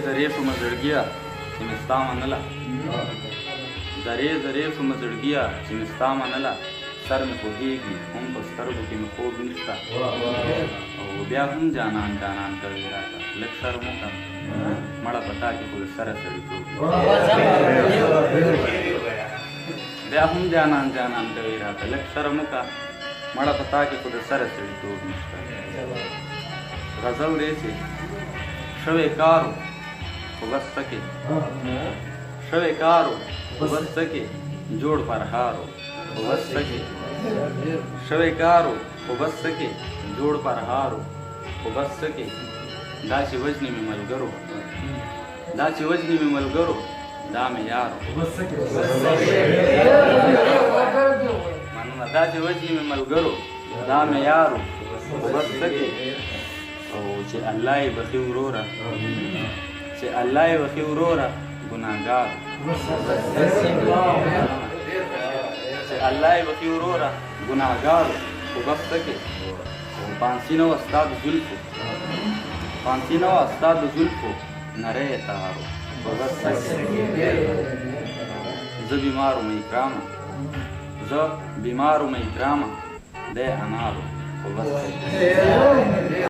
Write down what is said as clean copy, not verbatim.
زرې شومه زړګیه چې مې ستا منله زرې شومه زړګیه چې مې ستا منله سر مې خوږېږي هم په سترګو کې مې خوب نشته او بیا هم جانان کوي راته لږ شرم وکړه مړه په تا کې خو د سره سړیتوب بیا هم جانان کوي راته لږ شرم وکړه مړه په تا کې خو د سره سړیتوب نشته غزل دی چې شوی کارو خو بس سکې شوی کارو خو بس سکې جوړ پرهارو خو بس سکې شوی کارو خو بس سکې جوړ پرهارو خو بس سکې دا چې وجنې مې ملګرو دا چې وجنې مې ملګرو دا مې یارو مننه دا چې وجنې مې ملګرو دا مې یارو خو بس سکې او چې الله یې بخي وروره چې الله یې بخي وروره ګناهګار چې الله یې بخي وروره ګناهګار خو بس سکې او پانسي نه وه ستا د زلفو پانسي نه وه ستا د زلفو نری یې تارو خو بس سکې زه بیمار وم اکرامه زه بیمار وم اکرامه دی انارو خو بس سکې